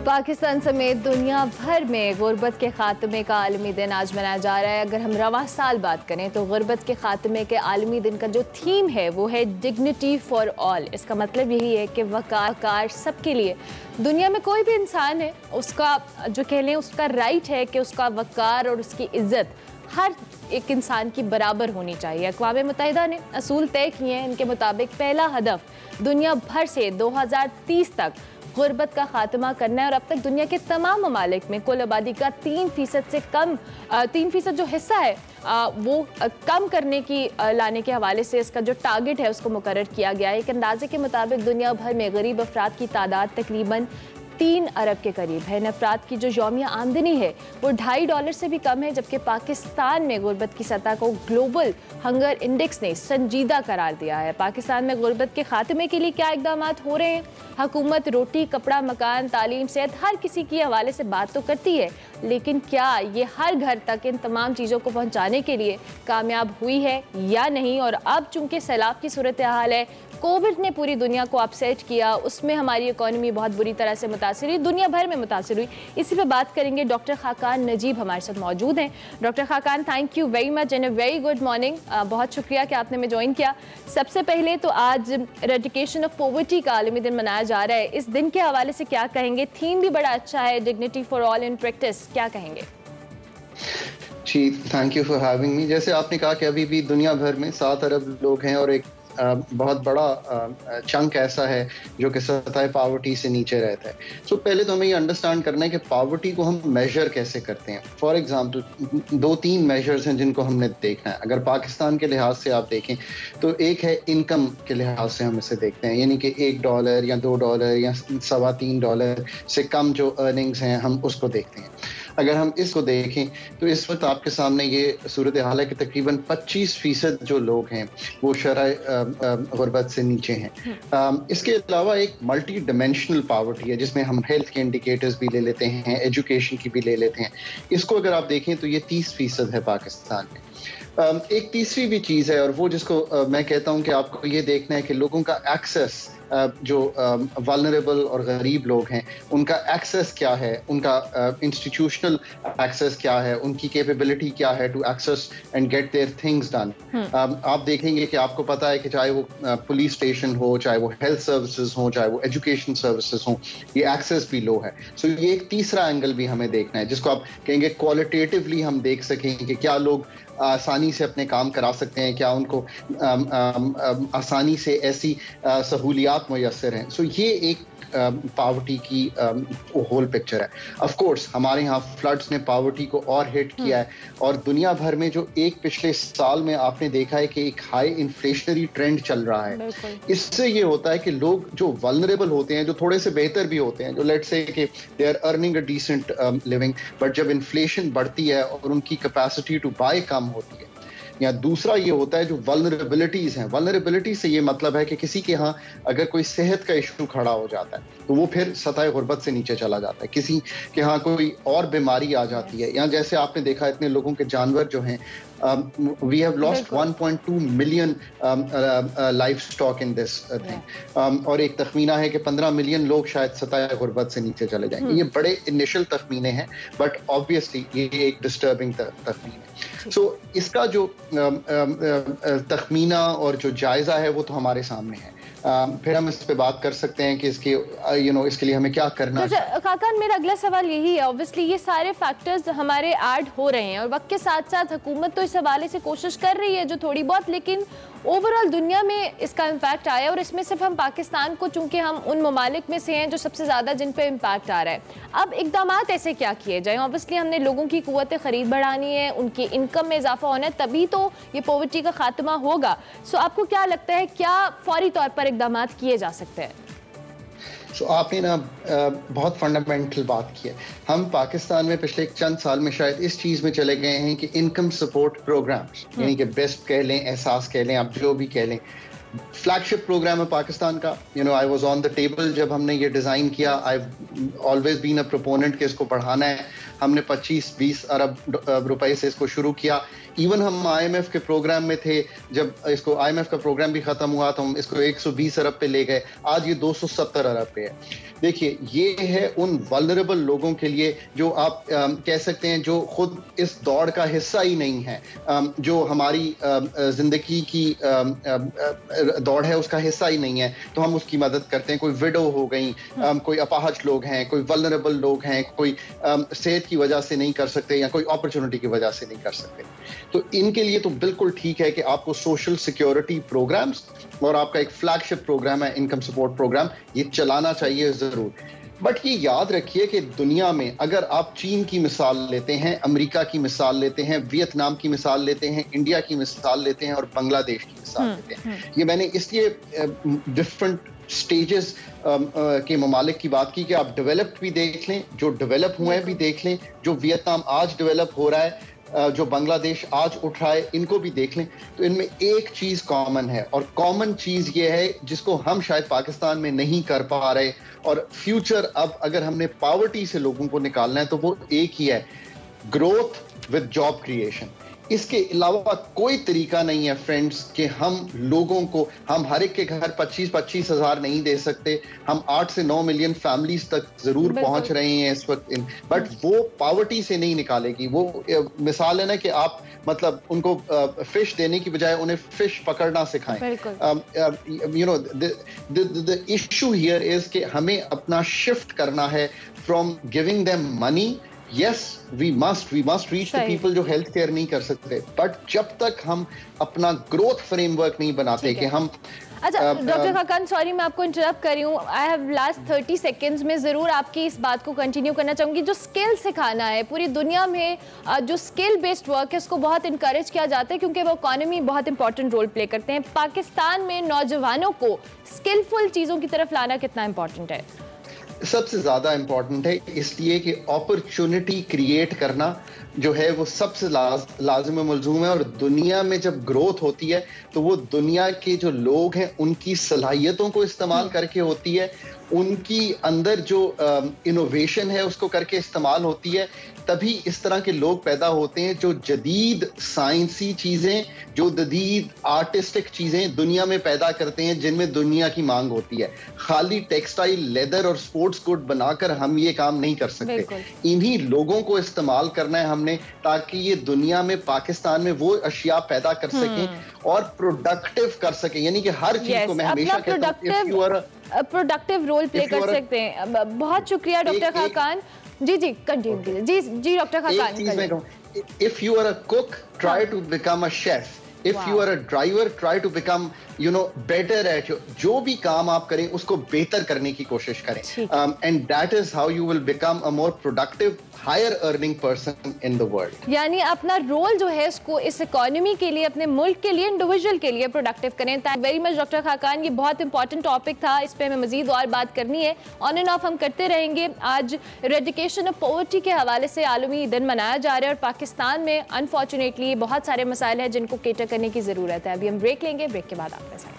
पाकिस्तान समेत दुनिया भर में गुर्बत के खात्मे का आलमी दिन आज मनाया जा रहा है। अगर हम रवां साल बात करें तो गुर्बत के खात्मे के आलमी दिन का जो थीम है वो है डिग्निटी फॉर ऑल। इसका मतलब यही है कि वकार सबके लिए, दुनिया में कोई भी इंसान है उसका जो कह लें उसका राइट है कि उसका वकार और उसकी इज्जत हर एक इंसान की बराबर होनी चाहिए। अक़वाम मुत्तहिदा ने असूल तय किए हैं। इनके मुताबिक पहला हदफ दुनिया भर से 2030 तक गुर्बत का खात्मा करना है और अब तक दुनिया के तमाम ममालिक में कुल आबादी का 3% से कम 3% जो हिस्सा है वो कम करने की लाने के हवाले से इसका जो टारगेट है उसको मुकर्रर किया गया है। एक अंदाजे के मुताबिक दुनिया भर में गरीब अफराद की तादाद तकरीबन 3 अरब के करीब है। इन अफराद की जो यौमिया आमदनी है वो $2.5 से भी कम है, जबकि पाकिस्तान में गुर्बत की सतह को ग्लोबल हंगर इंडेक्स ने संजीदा करार दिया है। पाकिस्तान में गुर्बत के खात्मे के लिए क्या इकदाम हो रहे हैं? हुकूमत रोटी, कपड़ा, मकान, तालीम, सेहत हर किसी के हवाले से बात तो करती है, लेकिन क्या ये हर घर तक इन तमाम चीज़ों को पहुँचाने के लिए कामयाब हुई है या नहीं? और अब चूँकि सैलाब की सूरत हाल है, कोविड ने पूरी दुनिया को अपसेट किया, उसमें हमारी इकॉनमी बहुत बुरी तरह से मुतासिर हुई, दुनिया भर में मुतासिर हुई। इसी पे बात करेंगे। डॉक्टर खाकान नजीब हमारे साथ मौजूद हैं। Doctor Khaqan, thank you very much and a very good morning. बहुत शुक्रिया कि आपने हमें ज्वाइन किया। सबसे पहले तो आज एरेडिकेशन ऑफ पॉवर्टी का आलमी दिन मनाया जा रहा है। इस दिन के हवाले से क्या कहेंगे? थीम भी बड़ा अच्छा है, dignity for all in practice, क्या कहेंगे? जी, thank you for having me. जैसे आपने कहा कि अभी भी दुनिया भर में 7 अरब लोग हैं और एक बहुत बड़ा चंक ऐसा है जो कि सतह पावर्टी से नीचे रहता है। सो पहले तो हमें ये अंडरस्टैंड करना है कि पावर्टी को हम मेजर कैसे करते हैं। फॉर एग्जांपल 2-3 मेजर्स हैं जिनको हमने देखना है। अगर पाकिस्तान के लिहाज से आप देखें तो एक है इनकम के लिहाज से हम इसे देखते हैं, यानी कि $1 या $2 या $3.25 से कम जो अर्निंग्स हैं हम उसको देखते हैं। अगर हम इसको देखें तो इस वक्त आपके सामने ये सूरत हाल है कि तकरीबन 25% जो लोग हैं वो शरह गुर्बत से नीचे हैं। इसके अलावा एक मल्टी डिमेंशनल पावर्टी है जिसमें हम हेल्थ के इंडिकेटर्स भी ले लेते हैं, एजुकेशन की भी ले लेते हैं। इसको अगर आप देखें तो ये 30% है पाकिस्तान में। एक तीसरी भी चीज़ है और वो जिसको मैं कहता हूँ कि आपको ये देखना है कि लोगों का एक्सेस, जो वल्नरेबल और गरीब लोग हैं उनका एक्सेस क्या है, उनका इंस्टीट्यूशनल एक्सेस क्या है, उनकी कैपेबिलिटी क्या है to access and get their things done. आप देखेंगे कि आपको पता है कि चाहे वो पुलिस स्टेशन हो, चाहे वो हेल्थ सर्विसेज हो, चाहे वो एजुकेशन सर्विसेज हो, ये एक्सेस भी लो है। सो ये एक तीसरा एंगल भी हमें देखना है जिसको आप कहेंगे क्वालिटेटिवली हम देख सकें कि क्या लोग आसानी से अपने काम करा सकते हैं, क्या उनको आसानी से ऐसी सहूलियात मुयस्सर हैं। सो ये एक पावर्टी की होल पिक्चर है। ऑफ कोर्स हमारे यहाँ फ्लड्स ने पावर्टी को और हिट किया है और दुनिया भर में जो एक पिछले साल में आपने देखा है कि एक हाई इन्फ्लेशनरी ट्रेंड चल रहा है। इससे ये होता है कि लोग जो वल्नरेबल होते हैं, जो थोड़े से बेहतर भी होते हैं, जो लेट्स से कि they are earning a decent living, but जब इन्फ्लेशन बढ़ती है और उनकी कैपेसिटी टू बाय कम होती है, या दूसरा ये होता है जो वल्नरेबिलिटीज हैं। वल्नरेबिलिटी से ये मतलब है कि किसी के यहाँ अगर कोई सेहत का इशू खड़ा हो जाता है तो वो फिर सतह गुर्बत से नीचे चला जाता है। किसी के यहाँ कोई और बीमारी आ जाती है, या जैसे आपने देखा इतने लोगों के जानवर जो हैं, we have lost 1.2 million livestock in this thing, और एक तखमीना है कि 15 मिलियन लोग शायद सतह गुर्बत से नीचे चले जाएंगे। ये बड़े इनिशियल तखमीने हैं बट ऑब्वियसली ये एक डिस्टर्बिंग तखमीन है। सो इसका जो तखमीना और जो जायजा है वो तो हमारे सामने है। फिर हम इस पे बात कर सकते हैं कि इसके इसके लिए हमें क्या करना है। खाकान, मेरा अगला सवाल यही है, ऑब्वियसली ये सारे फैक्टर्स हमारे ऐड हो रहे हैं और वक्त के साथ साथ हुकूमत तो इस हवाले से कोशिश कर रही है जो थोड़ी बहुत, लेकिन ओवरऑल दुनिया में इसका इम्पैक्ट आया और इसमें सिर्फ हम पाकिस्तान को, चूंकि हम उन ममालिक में से हैं जो सबसे ज़्यादा जिन पे इम्पैक्ट आ रहा है। अब इकदाम ऐसे क्या किए जाएँ? ऑब्वियसली हमने लोगों की कुव्वत ख़रीद बढ़ानी है, उनकी इनकम में इजाफा होना है, तभी तो ये पॉवर्टी का खात्मा होगा। सो आपको क्या लगता है, क्या फौरी तौर पर इकदाम किए जा सकते हैं? So, आपने ना बहुत फंडामेंटल बात की है। हम पाकिस्तान में पिछले चंद साल में शायद इस चीज़ में चले गए हैं कि इनकम सपोर्ट प्रोग्राम्स, यानी कि बेस्ट कह लें, एहसास कह लें, आप जो भी कह लें, फ्लैगशिप प्रोग्राम है पाकिस्तान का। I was on the table जब हमने ये डिज़ाइन किया। I always been a proponent कि इसको बढ़ाना है. हमने 25-20 अरब रुपए से इसको शुरू किया. इवन हम IMF के प्रोग्राम में थे, जब इसको IMF का प्रोग्राम भी खत्म हुआ तो हम इसको 120 अरब पे ले गए. आज ये 270 अरब पे है. देखिए, ये है उन वल्नरेबल लोगों के लिए जो आप कह सकते हैं जो खुद इस दौड़ का हिस्सा ही नहीं है, जो हमारी जिंदगी की दौड़ है उसका हिस्सा ही नहीं है, तो हम उसकी मदद करते हैं. कोई विडो हो गई, कोई अपाहज लोग हैं, कोई वल्नरेबल लोग हैं, कोई सेहत की वजह से नहीं कर सकते या कोई अपॉर्चुनिटी की वजह से नहीं कर सकते. तो इनके लिए तो बिल्कुल ठीक है कि आपको सोशल सिक्योरिटी प्रोग्राम्स और आपका एक फ्लैगशिप प्रोग्राम है इनकम सपोर्ट प्रोग्राम, ये चलाना चाहिए जरूर. बट ये याद रखिए कि दुनिया में अगर आप चीन की मिसाल लेते हैं, अमेरिका की मिसाल लेते हैं, वियतनाम की मिसाल लेते हैं, इंडिया की मिसाल लेते हैं और बांग्लादेश की मिसाल लेते हैं, ये मैंने इसलिए डिफरेंट स्टेजेस के ममालिक की बात की कि आप डेवलप्ड भी देख लें, जो डेवलप हुए हैं भी देख लें, जो वियतनाम आज डेवलप हो रहा है, जो बांग्लादेश आज उठ रहा है, इनको भी देख लें. तो इनमें एक चीज कॉमन है, और कॉमन चीज ये है जिसको हम शायद पाकिस्तान में नहीं कर पा रहे, और फ्यूचर अब अगर हमने पॉवर्टी से लोगों को निकालना है तो वो एक ही है, ग्रोथ विद जॉब क्रिएशन. इसके अलावा कोई तरीका नहीं है फ्रेंड्स कि हम लोगों को, हम हर एक के घर 25-25 हज़ार नहीं दे सकते. हम 8 से 9 मिलियन फैमिलीज तक जरूर पहुंच रहे हैं इस वक्त, बट वो पॉवर्टी से नहीं निकालेगी. वो मिसाल है ना कि आप मतलब उनको फिश देने की बजाय उन्हें फिश पकड़ना सिखाएं. You know, the issue here is कि हमें अपना शिफ्ट करना है from giving them money. Yes, we must reach the people जो हेल्थ केयर नहीं कर सकते, बट जब तक हम अपना ग्रोथ फ्रेमवर्क नहीं बनाते कि हम. अच्छा डॉक्टर खाकान, सॉरी मैं आपको इंटरप्ट कर रही हूँ. आई हैव लास्ट 30 सेकेंड्स में ज़रूर आपकी इस बात को कंटिन्यू करना चाहूँगी. जो स्किल सिखाना है पूरी दुनिया में, जो स्किल बेस्ड वर्क है उसको बहुत इंकरेज किया जाता है क्योंकि वो इकॉनमी बहुत इंपॉर्टेंट रोल प्ले करते हैं. पाकिस्तान में नौजवानों को स्किलफुल चीज़ों की तरफ लाना कितना इंपॉर्टेंट है? सबसे ज्यादा इंपॉर्टेंट है, इसलिए कि अपॉर्चुनिटी क्रिएट करना जो है वो सबसे लाजिम मलजूम है. और दुनिया में जब ग्रोथ होती है तो वो दुनिया के जो लोग हैं उनकी सलाहियतों को इस्तेमाल करके होती है, उनकी अंदर जो इनोवेशन है उसको करके इस्तेमाल होती है. तभी इस तरह के लोग पैदा होते हैं जो जदीद साइंसी चीज़ें, जो जदीद आर्टिस्टिक चीज़ें दुनिया में पैदा करते हैं जिनमें दुनिया की मांग होती है. खाली टेक्सटाइल, लेदर और स्पोर्ट्स गुड बनाकर हम ये काम नहीं कर सकते. इन्हीं लोगों को इस्तेमाल करना है हमने, ताकि ये दुनिया में, पाकिस्तान में वो अशिया पैदा कर सकें और प्रोडक्टिव कर सकें. यानी कि हर चीज़ को मैं हमेशा कहता हूं प्रोडक्टिव रोल प्ले कर सकते हैं. बहुत शुक्रिया डॉक्टर खाकान. जी कंटिन्यू कीजिए. जी doctor Khaqan. If you are a cook, try to become a chef. If you are a driver, try to become, better at जो भी काम आप करें उसको बेहतर करने की कोशिश करें. And that is how you will become a more productive, higher earning person in the world. यानी अपना रोल जो है इसको इस इकोनॉमी के लिए, अपने मुल्क के लिए, इंडिविजुअल के लिए प्रोडक्टिव करें. Thank very much doctor Khaqan. ये बहुत इंपॉर्टेंट टॉपिक था, इस पे हमें मजीद और बात करनी है. ऑन एंड ऑफ हम करते रहेंगे. आज रेडिकेशन ऑफ पॉवर्टी के हवाले से आलमी दिन मनाया जा रहा है और पाकिस्तान में अनफॉर्चुनेटली बहुत सारे मसाइल हैं जिनको केटर करने की ज़रूरत है. अभी हम ब्रेक लेंगे, ब्रेक के बाद आपके साथ